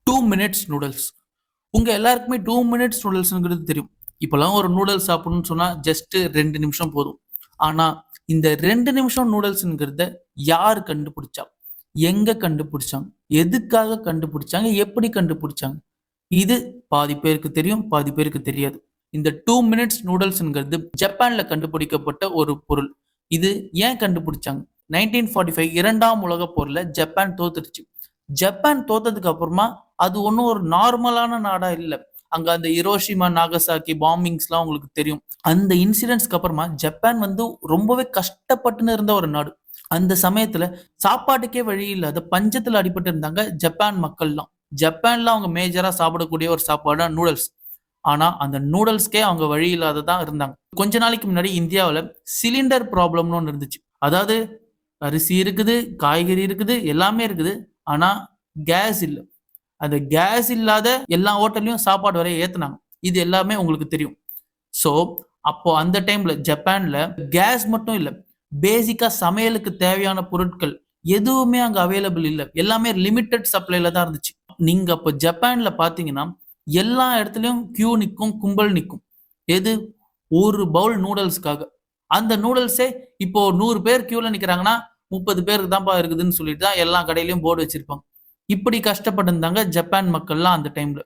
2 minutes noodles. உங்க எல்லாருக்குமே 2 minutes நூடுல்ஸ்ங்கிறது தெரியும். இப்போலாம் ஒரு நூடுல்ஸ் சாப்பிடணும்னு சொன்னா ஜஸ்ட் 2 நிமிஷம் போதும். ஆனா இந்த 2 நிமிஷம் நூடுல்ஸ்ங்கிறத யார் கண்டுபிடிச்சா? எங்க கண்டுபிடிச்சாங்க? எதுக்காக கண்டுபிடிச்சாங்க? எப்படி கண்டுபிடிச்சாங்க? இது பாதி பேருக்கு தெரியும், பாதி பேருக்கு தெரியாது. இந்த 2 மினிட்ஸ் நூடுல்ஸ்ங்கிறது ஜப்பான்ல கண்டுபிடிக்கப்பட்ட ஒரு பொருள். இது ஏன் கண்டுபிடிச்சாங்க? 1945 இரண்டாம் உலகப் போர்ல ஜப்பான் தோத்துருச்சு. ஜப்பான் தோத்ததுக்கு அப்புறமா அது ஒன்றும் ஒரு நார்மலான நாடா இல்ல. அங்க அந்த ஹிரோஷிமா, நாகசாக்கி பாம்பிங்ஸ்லாம் உங்களுக்கு தெரியும். அந்த இன்சிடென்ட்ஸ்க்கு அப்புறமா ஜப்பான் வந்து ரொம்பவே கஷ்டப்பட்டுன்னு இருந்த ஒரு நாடு. அந்த சமயத்துல சாப்பாட்டுக்கே வழி இல்லாத பஞ்சத்துல அடிபட்டு இருந்தாங்க ஜப்பான் மக்கள்லாம். ஜப்பான்ல அவங்க மேஜரா சாப்பிடக்கூடிய ஒரு சாப்பாடு நூடுல்ஸ். ஆனா அந்த நூடுல்ஸ்க்கே அவங்க வழி இல்லாததான் இருந்தாங்க. கொஞ்ச நாளைக்கு முன்னாடி இந்தியாவுல சிலிண்டர் ப்ராப்ளம்னு ஒன்று இருந்துச்சு. அதாவது அரிசி இருக்குது, காய்கறி இருக்குது, எல்லாமே இருக்குது. ஆனா கேஸ் இல்ல. அந்த கேஸ் இல்லாத எல்லா ஹோட்டல்லையும் சாப்பாடு வரைய ஏத்துனாங்க. இது எல்லாமே உங்களுக்கு தெரியும். ஸோ அப்போ அந்த டைம்ல ஜப்பான்ல கேஸ் மட்டும் இல்ல, பேசிக்கா சமையலுக்கு தேவையான பொருட்கள் எதுவுமே அங்க அவைலபிள் இல்ல. எல்லாமே லிமிட்டட் சப்ளைல தான் இருந்துச்சு. நீங்க அப்போ ஜப்பான்ல பாத்தீங்கன்னா எல்லா இடத்துலயும் கியூ நிக்கும், கும்பல் நிக்கும். எது? ஒரு பவுல் நூடுல்ஸ்க்காக. அந்த நூடுல்ஸே இப்போ 100 பேர் கியூல நிக்கிறாங்கன்னா 30 பேருக்கு தான்ப்பா இருக்குதுன்னு சொல்லிட்டு தான் எல்லா கடையிலயும் போர்டு வச்சிருப்பாங்க. இப்படி கஷ்டப்பட்டிருந்தாங்க ஜப்பான் மக்கள்லாம் அந்த டைம்ல.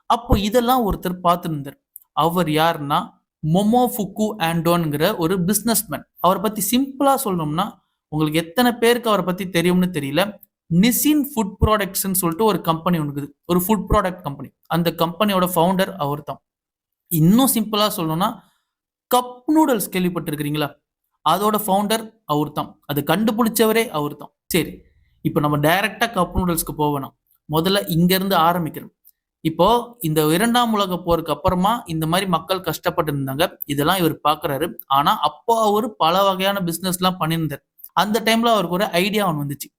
அப்போ இதெல்லாம் ஒருத்தர் பார்த்துருந்தார். அவர் யாருன்னா மொமோஃபுகு ஆண்டோன்ங்கிற ஒரு பிசினஸ்மேன். அவரை பத்தி சிம்பிளா சொல்லணும்னா உங்களுக்கு எத்தனை பேருக்கு அவரை பத்தி தெரியும்னு தெரியல. நிசின் ஃபுட் ப்ராடக்ட்ஸ்ன்னு சொல்லிட்டு ஒரு கம்பெனி ஒன்று இருக்குது. ஒரு ஃபுட் ப்ராடக்ட் கம்பெனி. அந்த கம்பெனியோட ஃபவுண்டர் அவர் தான். இன்னும் சிம்பிளா சொல்லணும்னா கப் நூடுல்ஸ் கேள்விப்பட்டிருக்கிறீங்களா? அதோட ஃபவுண்டர் அவர் தான். அதை கண்டுபிடிச்சவரே அவர் தான். சரி, இப்போ நம்ம டைரக்டா கப் நூடுல்ஸ்க்கு போவேணாம். முதல்ல இங்க இருந்து ஆரம்பிக்கிறோம். இப்போ இந்த இரண்டாம் உலக போருக்கு அப்புறமா இந்த மாதிரி மக்கள் கஷ்டப்பட்டு இருந்தாங்க. இதெல்லாம் இவர் பாக்குறாரு. ஆனா அப்போ அவரு பல வகையான பிசினஸ் எல்லாம் பண்ணியிருந்தார். அந்த டைம்ல அவருக்கு ஒரு ஐடியா ஒன்று வந்துச்சு.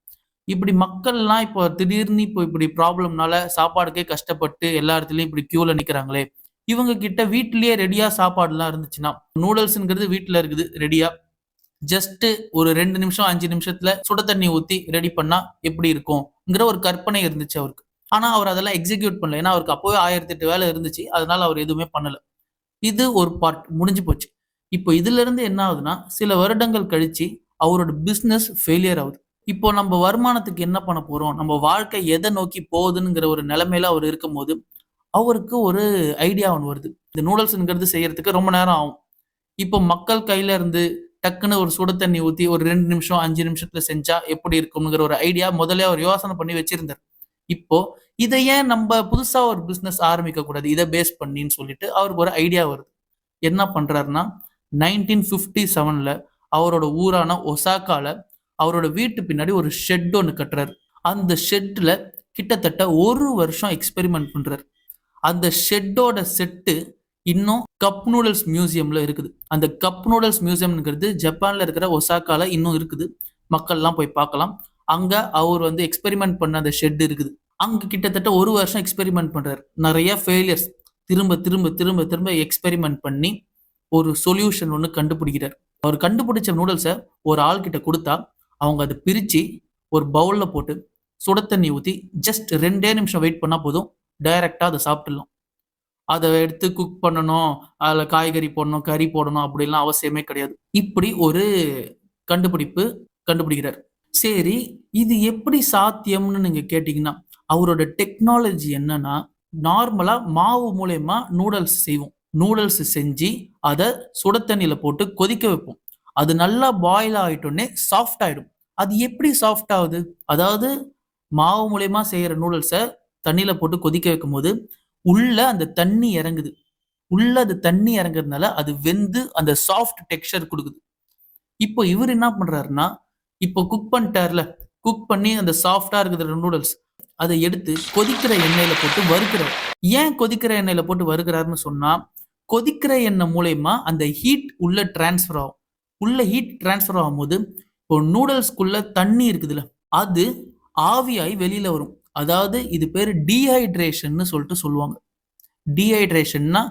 இப்படி மக்கள்லாம் இப்போ திடீர்னு இப்போ இப்படி ப்ராப்ளம்னால சாப்பாடுக்கே கஷ்டப்பட்டு எல்லா இடத்துலயும் இப்படி கியூல நிக்கிறாங்களே, இவங்க கிட்ட வீட்லயே ரெடியா சாப்பாடுலாம் இருந்துச்சுன்னா, நூடுல்ஸ்ங்கிறது வீட்டுல இருக்குது ரெடியா. ஜஸ்ட் ஒரு 2 நிமிஷம் 5 நிமிஷத்துல சுட தண்ணி ஊத்தி ரெடி பண்ணா எப்படி இருக்கும்ங்கிற ஒரு கற்பனை இருந்துச்சு அவருக்கு. ஆனா அவர் அதெல்லாம் எக்ஸிக்யூட் பண்ணல. ஏன்னா அவருக்கு அப்பவே 1008 வேலை இருந்துச்சு. அதனால அவர் எதுவுமே பண்ணல. இது ஒரு பார்ட் முடிஞ்சு போச்சு. இப்போ இதுல இருந்து என்ன ஆகுதுன்னா, சில வருடங்கள் கழிச்சு அவரோட பிசினஸ் ஃபெயிலியர் ஆகுது. இப்போ நம்ம வருமானத்துக்கு என்ன பண்ண போறோம்? நம்ம வாழ்க்கை எதை நோக்கி போகுதுங்கிற ஒரு நிலைமையில அவர் இருக்கும்போது, அவருக்கு ஒரு ஐடியா ஒண்ணு வருது. இந்த நூடுல்ஸ்ங்கிறது செய்யறதுக்கு ரொம்ப நேரம் ஆகும். இப்போ மக்கள் கையில இருந்து டக்குன்னு ஒரு சுட தண்ணி ஊத்தி ஒரு 2 நிமிஷம் 5 நிமிஷத்துல செஞ்சா எப்படி இருக்கும்ங்கிற ஒரு ஐடியா முதல்ல அவர் யோசனை பண்ணி வச்சிருந்தார். இப்போ இத ஏன் நம்ம புதுசா ஒரு பிசினஸ் ஆரம்பிக்க கூடாது? இத பேஸ் பண்ணின்னு சொல்லிட்டு அவருக்கு ஒரு ஐடியா வருது. என்ன பண்றாருன்னா 1957ல அவரோட ஊரான ஒசாகால அவரோட வீட்டு பின்னாடி ஒரு ஷெட் ஒன்று கட்டுறாரு. அந்த ஷெட்ல கிட்டத்தட்ட ஒரு வருஷம் எக்ஸ்பெரிமெண்ட் பண்றாரு. அந்த ஷெட்டோட செட்டு இன்னும் கப் நூடுல்ஸ் மியூசியம்ல இருக்குது. அந்த கப் நூடுல்ஸ் மியூசியம்ங்கிறது ஜப்பான்ல இருக்கிற ஒசாகால இன்னும் இருக்குது. மக்கள்லாம் போய் பார்க்கலாம். அங்க அவர் வந்து எக்ஸ்பெரிமெண்ட் பண்ண அந்த ஷெட் இருக்குது. அங்க கிட்டத்தட்ட ஒரு வருஷம் எக்ஸ்பெரிமெண்ட் பண்றாரு. நிறைய ஃபெயிலியர்ஸ். திரும்ப திரும்ப திரும்ப திரும்ப எக்ஸ்பெரிமெண்ட் பண்ணி ஒரு சொல்யூஷன் ஒன்று கண்டுபிடிக்கிறார். அவர் கண்டுபிடிச்ச நூடுல்ஸை ஒரு ஆள் கிட்ட கொடுத்தா அவங்க அதை பிரிச்சு ஒரு பவுல்ல போட்டு சுட தண்ணி ஊத்தி ஜஸ்ட் 2 நிமிஷம் வெயிட் பண்ணா போதும். டைரக்டா அதை சாப்பிட்டுடலாம். அதை எடுத்து குக் பண்ணணும், அதில் காய்கறி போடணும், கறி போடணும் அப்படிலாம் அவசியமே கிடையாது. இப்படி ஒரு கண்டுபிடிப்பு கண்டுபிடிக்கிறார். சரி, இது எப்படி சாத்தியம்னு நீங்க கேட்டீங்கன்னா, அவரோட டெக்னாலஜி என்னன்னா, நார்மலா மாவு மூலயமா நூடுல்ஸ் செய்வோம். நூடுல்ஸ் செஞ்சு அதை சுட தண்ணியில போட்டு கொதிக்க வைப்போம். அது நல்லா பாயில் ஆயிட்டோன்னே சாஃப்ட் ஆயிடும். அது எப்படி சாஃப்ட் ஆகுது? அதாவது மாவு மூலயமா செய்யற நூடுல்ஸை தண்ணியில போட்டு கொதிக்க வைக்கும் போது உள்ள அந்த தண்ணி இறங்குது. உள்ள அது தண்ணி இறங்குறதுனால அது வெந்து அந்த சாஃப்ட் டெக்ஸ்சர் கொடுக்குது. இப்போ இவர் என்ன பண்றாருன்னா, இப்போ குக் பண்ணிட்டார்ல, குக் பண்ணி அந்த சாஃப்டா இருக்கிற நூடுல்ஸ் அதை எடுத்து கொதிக்கிற எண்ணெயில போட்டு வறுக்கிறார். ஏன் கொதிக்கிற எண்ணெயில போட்டு வறுக்கிறாருன்னு சொன்னா, கொதிக்கிற எண்ணெய் மூலயமா அந்த ஹீட் உள்ள டிரான்ஸ்ஃபர் ஆகும். உள்ள ஹீட் டிரான்ஸ்ஃபர் ஆகும்போது இப்போ நூடுல்ஸ்குள்ள தண்ணி இருக்குதுல்ல, அது ஆவியாய் வெளியில வரும். அதாவது இது பேரு டீஹைட்ரேஷன்னு சொல்லிட்டு சொல்லுவாங்க. டீஹைட்ரேஷன்னா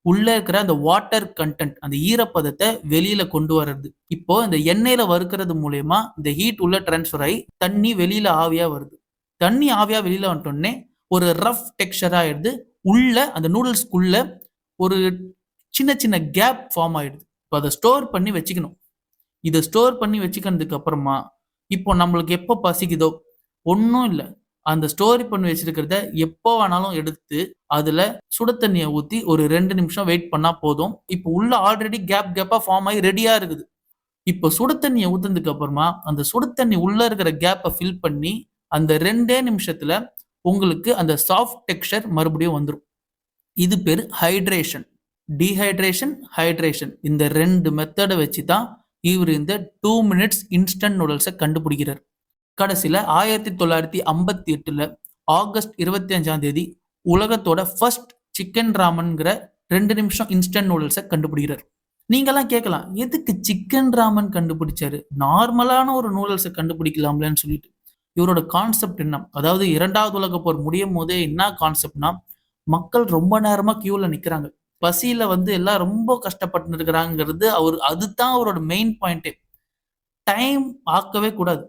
உள்ள இருக்கிற அந்த வாட்டர் கண்டென்ட், அந்த ஈரப்பதத்தை வெளியில கொண்டு வர்றது. இப்போ இந்த எண்ணெயில வறுக்கிறது மூலயமா இந்த ஹீட் உள்ள டிரான்ஸ்ஃபர் ஆகி தண்ணி வெளியில ஆவியா வருது. தண்ணி ஆவியா வெளியில வந்துட்டோடனே ஒரு ரஃப் டெக்ஸ்சர் ஆயிடுது. உள்ள அந்த நூடுல்ஸ்க்குள்ள ஒரு சின்ன சின்ன கேப் ஃபார்ம் ஆயிடுது. இப்போ அதை ஸ்டோர் பண்ணி வச்சுக்கணும். இதை ஸ்டோர் பண்ணி வச்சுக்கிறதுக்கு அப்புறமா இப்போ நம்மளுக்கு எப்போ பசிக்குதோ ஒன்றும் இல்லை, அந்த ஸ்டோர் பண்ணி வச்சிருக்கிறத எப்போ வேணாலும் எடுத்து அதுல சுட தண்ணியை ஊற்றி ஒரு 2 நிமிஷம் வெயிட் பண்ணா போதும். இப்போ உள்ள ஆல்ரெடி கேப்பா ஃபார்ம் ஆகி ரெடியா இருக்குது. இப்போ சுட தண்ணியை ஊத்துனதுக்கு அப்புறமா அந்த சுட தண்ணி உள்ள இருக்கிற கேப்பை ஃபில் பண்ணி அந்த 2 நிமிஷத்துல உங்களுக்கு அந்த சாஃப்ட் டெக்ஸ்சர் மறுபடியும் வந்துடும். இது பேர் ஹைட்ரேஷன். டீஹைட்ரேஷன், ஹைட்ரேஷன் இந்த 2 மெத்தடை வச்சு தான் இவர் இந்த 2 மினிட்ஸ் இன்ஸ்டன்ட் நூடுல்ஸை கண்டுபிடிக்கிறார். கடைசியில் 1958 ஆகஸ்ட் 25 உலகத்தோட ஃபர்ஸ்ட் சிக்கன் ராமன்கிற 2 நிமிஷம் இன்ஸ்டன்ட் நூடுல்ஸை கண்டுபிடிக்கிறார். நீங்கெல்லாம் கேட்கலாம், எதுக்கு சிக்கன் ராமன் கண்டுபிடிச்சாரு, நார்மலான ஒரு நூடுல்ஸை கண்டுபிடிக்கலாம்லன்னு சொல்லிட்டு. இவரோட கான்செப்ட் என்ன, அதாவது 2வது உலக போர் முடியும் போதே என்ன கான்செப்ட்னா, மக்கள் ரொம்ப நேரமா கியூல நிக்கிறாங்க, பசியில எல்லாம் ரொம்ப கஷ்டப்பட்டு இருக்கிறாங்கிறது அதுதான் அவரோட மெயின் பாயிண்டே. டைம் ஆக்கவே கூடாது,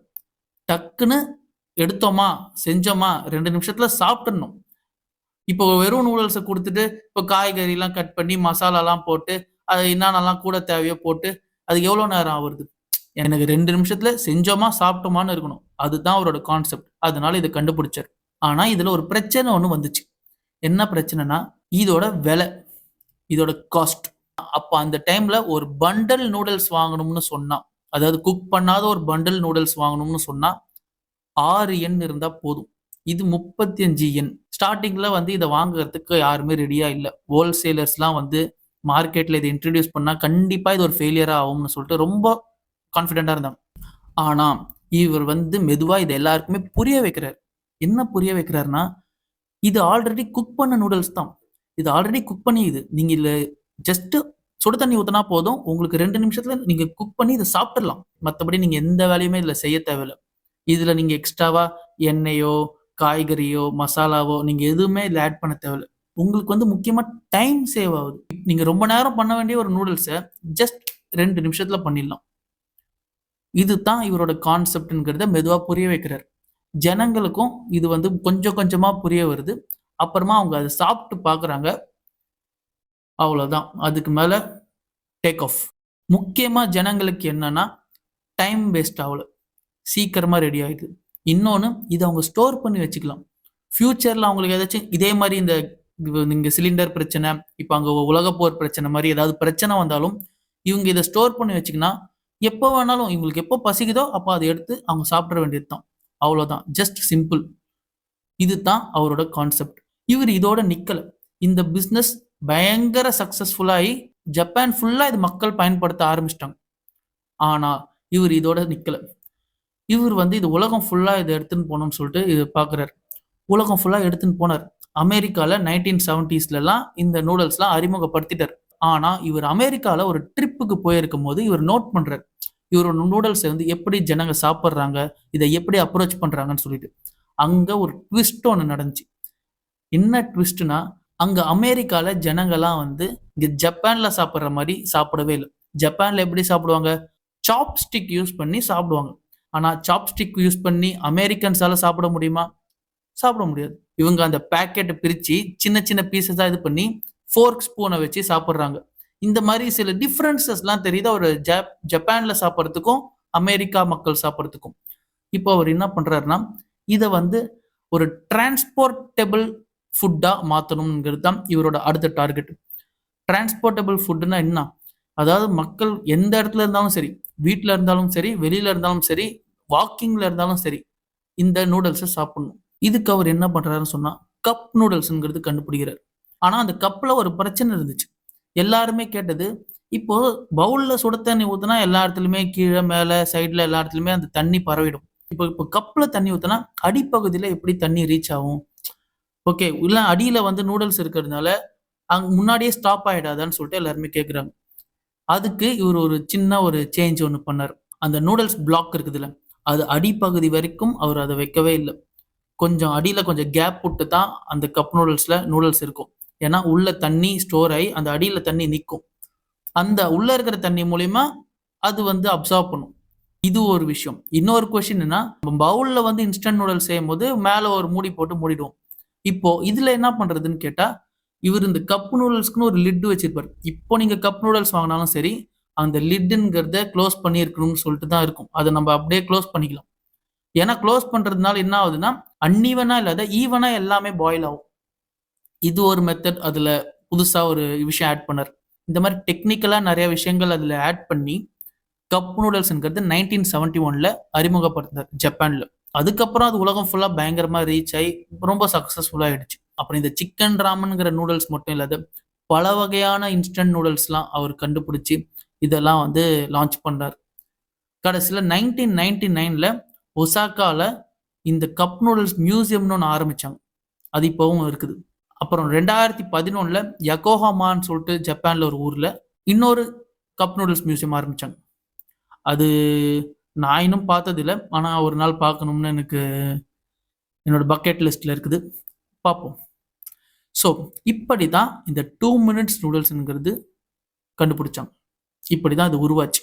டக்குன்னு எடுத்தோமா செஞ்சோமா 2 நிமிஷத்துல சாப்பிட்டுடணும். இப்போ வெறும் நூடுல்ஸை கொடுத்துட்டு இப்போ காய்கறிலாம் கட் பண்ணி மசாலாலாம் போட்டு அது என்னென்னலாம் கூட தேவையோ போட்டு அது எவ்வளோ நேரம் ஆகுறது, எனக்கு 2 நிமிஷத்துல செஞ்சோமா சாப்பிட்டோமான்னு இருக்கணும். அதுதான் அவரோட கான்செப்ட். அதனால இதை கண்டுபிடிச்சார். ஆனா இதுல ஒரு பிரச்சனை ஒண்ணு வந்துச்சு. என்ன பிரச்சனைனா, இதோட விலை, இதோட காஸ்ட். அப்ப அந்த டைம்ல ஒரு பண்டல் நூடுல்ஸ் வாங்கணும்னு சொன்னா, அதாவது குக் பண்ணாத ஒரு பண்டல் நூடுல்ஸ் வாங்கணும்னு சொன்னா 6 எண் இருந்தா போதும். இது 35 எண். ஸ்டார்டிங்ல இதை வாங்குறதுக்கு யாருமே ரெடியா இல்லை. ஹோல்சேலர்ஸ்லாம் மார்க்கெட்ல இதை இன்ட்ரடியூஸ் பண்ணா கண்டிப்பா இது ஒரு ஃபெயிலியரா ஆகும்னு சொல்லிட்டு ரொம்ப கான்ஃபிடென்ட்டா இருந்தாங்க. ஆனா இவர் மெதுவா இதை எல்லாருக்குமே புரிய வைக்கிறார். என்ன புரிய வைக்கிறாருன்னா, இது ஆல்ரெடி குக் பண்ண நூடுல்ஸ் தான். இது ஆல்ரெடி குக் பண்ணி நீங்க இல்ல ஜஸ்ட் சுடு தண்ணி ஊத்தினா போதும், உங்களுக்கு 2 நிமிஷத்துல நீங்க குக் பண்ணி இதை சாப்பிடலாம். மற்றபடி நீங்க எந்த வேலையுமே இதுல செய்ய தேவையில்லை. இதுல நீங்க எக்ஸ்ட்ராவா எண்ணெயோ காய்கறியோ மசாலாவோ நீங்க எதுவுமே இதுல ஆட் பண்ண தேவையில்லை. உங்களுக்கு முக்கியமா டைம் சேவ் ஆகுது. நீங்க ரொம்ப நேரம் பண்ண வேண்டிய ஒரு நூடுல்ஸை ஜஸ்ட் 2 நிமிஷத்துல பண்ணிடலாம். இதுதான் இவரோட கான்செப்ட்ங்கிறத மெதுவா புரிய வைக்கிறார். ஜனங்களுக்கும் இது கொஞ்சம் கொஞ்சமா புரிய வருது. அப்புறமா அவங்க அதை சாப்பிட்டு பாக்குறாங்க. அவ்வளவுதான், அதுக்கு மேல டேக் ஆஃப். முக்கியமா ஜனங்களுக்கு என்னன்னா, டைம் வேஸ்ட் ஆகல, சீக்கிரமா ரெடி ஆயிடுது. இன்னொன்னு, இதை அவங்க ஸ்டோர் பண்ணி வச்சுக்கலாம். ஃபியூச்சர்ல அவங்களுக்கு ஏதாச்சும் இதே மாதிரி இந்த சிலிண்டர் பிரச்சனை, இப்ப அங்க உலக போர் பிரச்சனை மாதிரி ஏதாவது பிரச்சனை வந்தாலும் இவங்க இதை ஸ்டோர் பண்ணி வச்சுக்கினா எப்போ வேணாலும் இவங்களுக்கு எப்போ பசிக்குதோ அப்போ அதை எடுத்து அவங்க சாப்பிட வேண்டியது தான். அவ்வளோதான், ஜஸ்ட் சிம்பிள். இதுதான் அவரோட கான்செப்ட். இவர் இதோட நிக்கல. இந்த பிஸ்னஸ் பயங்கர சக்சஸ்ஃபுல்லாகி ஜப்பான் ஃபுல்லா இது மக்கள் பயன்படுத்த ஆரம்பிச்சிட்டாங்க. ஆனா இவர் இதோட நிக்கல. இவர் இது உலகம் ஃபுல்லா இதை எடுத்துன்னு போகணும்னு சொல்லிட்டு இது பாக்குறாரு. உலகம் ஃபுல்லா எடுத்துன்னு போனார். அமெரிக்கால 1970s இந்த நூடுல்ஸ்லாம் அறிமுகப்படுத்திட்டார். ஆனா இவர் அமெரிக்கால ஒரு ட்ரிப்புக்கு போயிருக்கும் போது இவர் நோட் பண்றாரு, இவரோட நூடுல்ஸை எப்படி ஜனங்க சாப்பிட்றாங்க, இதை எப்படி அப்ரோச் பண்றாங்கன்னு சொல்லிட்டு. அங்க ஒரு ட்விஸ்ட் ஒன்று நடந்துச்சு. என்ன ட்விஸ்ட்னா, அங்க அமெரிக்கால ஜனங்கள்லாம் இங்க ஜப்பான்ல சாப்பிட்ற மாதிரி சாப்பிடவே இல்லை. ஜப்பான்ல எப்படி சாப்பிடுவாங்க, சாப்ஸ்டிக் யூஸ் பண்ணி சாப்பிடுவாங்க. ஆனா சாப்ஸ்டிக் யூஸ் பண்ணி அமெரிக்கன்ஸால சாப்பிட முடியுமா? சாப்பிட முடியாது. இவங்க அந்த பேக்கெட்டை பிரிச்சு சின்ன சின்ன பீசஸா இது பண்ணி ஃபோர்க் ஸ்பூனை வச்சு சாப்பிட்றாங்க. இந்த மாதிரி சில டிஃப்ரென்சஸ்லாம் தெரியுது அவர் ஜப்பான்ல சாப்பிட்றதுக்கும் அமெரிக்கா மக்கள் சாப்பிட்றதுக்கும். இப்போ அவர் என்ன பண்றாருன்னா, இதை ஒரு டிரான்ஸ்போர்ட்டபிள் ஃபுட்டா மாற்றணுங்கிறது தான் இவரோட அடுத்த டார்கெட். டிரான்ஸ்போர்ட்டபிள் ஃபுட்னா என்ன, அதாவது மக்கள் எந்த இடத்துல இருந்தாலும் சரி, வீட்டில் இருந்தாலும் சரி, வெளியில இருந்தாலும் சரி, வாக்கிங்ல இருந்தாலும் சரி, இந்த நூடுல்ஸை சாப்பிடணும். இதுக்கு அவர் என்ன பண்றாருன்னு சொன்னா, கப் நூடுல்ஸ்ங்கிறது கண்டுபிடிக்கிறார். ஆனா அந்த கப்ல ஒரு பிரச்சனை இருந்துச்சு. எல்லாருமே கேட்டது, இப்போ பவுல்ல சுட தண்ணி ஊத்துனா எல்லா இடத்துலயுமே கீழே மேல சைட்ல எல்லா இடத்துலயுமே அந்த தண்ணி பரவிடும். இப்போ கப்ல தண்ணி ஊத்துனா அடிப்பகுதியில எப்படி தண்ணி ரீச் ஆகும்? ஓகே, இல்ல அடியில நூடுல்ஸ் இருக்கிறதுனால அங்க முன்னாடியே ஸ்டாப் ஆயிடாதான்னு சொல்லிட்டு எல்லாருமே கேட்குறாங்க. அதுக்கு இவர் ஒரு சின்ன ஒரு சேஞ்ச் ஒன்று பண்ணார். அந்த நூடுல்ஸ் பிளாக் இருக்குதுல்ல, அது அடிப்பகுதி வரைக்கும் அவர் அதை வைக்கவே இல்லை. கொஞ்சம் அடியில கொஞ்சம் கேப் விட்டு தான் அந்த கப் நூடுல்ஸ்ல நூடுல்ஸ் இருக்கும். ஏன்னா உள்ள தண்ணி ஸ்டோர் ஆகி அந்த அடியில தண்ணி நிற்கும். அந்த உள்ள இருக்கிற தண்ணி மூலியமா அது அப்சர்வ் பண்ணும். இது ஒரு விஷயம். இன்னொரு கொஸ்டின் என்ன, பவுல்ல இன்ஸ்டன்ட் நூடுல்ஸ் செய்யும் போது மேல ஒரு மூடி போட்டு மூடிடுவோம். இப்போ இதுல என்ன பண்றதுன்னு கேட்டா, இவர் இந்த கப் நூடுல்ஸ்க்குன்னு ஒரு லிட் வச்சிருப்பாரு. இப்போ நீங்க கப் நூடுல்ஸ் வாங்குனாலும் சரி, அந்த லிட்டுங்கிறத க்ளோஸ் பண்ணியிருக்கணும்னு சொல்லிட்டு தான் இருக்கும். அத நம்ம அப்படியே க்ளோஸ் பண்ணிக்கலாம். ஏன்னா க்ளோஸ் பண்றதுனால என்ன ஆகுதுன்னா, அன்ஈவனா இல்லாத ஈவனா எல்லாமே பாயில் ஆகும். இது ஒரு மெத்தட் அதுல புதுசா ஒரு விஷயம் ஆட் பண்ணாரு. இந்த மாரி டெக்னிக்கலா நெறைய விஷயங்கள் அதுல ஆட் பண்ணி, கப் நூடுல்ஸ்ங்கிறது 1971ல அறிமுகப்படுத்தினார் ஜப்பான்ல. அதுக்கப்புறம் அது உலகம் ஃபுல்லா பயங்கரமா ரீச் ஆயி ரொம்ப சக்சஸ்ஃபுல்லா ஆயிடுச்சு. அப்புறம் இந்த சிக்கன் ராமன்ங்கிற நூடுல்ஸ் மட்டும் இல்லாத பல வகையான இன்ஸ்டன்ட் நூடுல்ஸ்லாம் அவர் கண்டுபிடிச்சு, இதெல்லாம் வந்து லான்ச் பண்ணாரு. கடைசியில 1999ல ஒசாகால இந்த கப் நூடுல்ஸ் மியூசியம்னு ஒண்ணு ஆரம்பிச்சாங்க. அது இப்பவும் இருக்குது. அப்புறம் 2011ல யக்கோஹாமான்னு சொல்லிட்டு ஜப்பான்ல ஒரு ஊர்ல இன்னொரு கப் நூடுல்ஸ் மியூசியம் ஆரம்பிச்சாங்க. அது நான் இன்னும் பார்த்ததில்ல. ஆனா ஒரு நாள் பார்க்கணும்னு எனக்கு என்னோட பக்கெட் லிஸ்ட்ல இருக்குது. பார்ப்போம். ஸோ இப்படிதான் இந்த 2 மினிட்ஸ் நூடுல்ஸ்ங்கிறது கண்டுபிடிச்சாங்க. இப்படிதான் அது உருவாச்சு.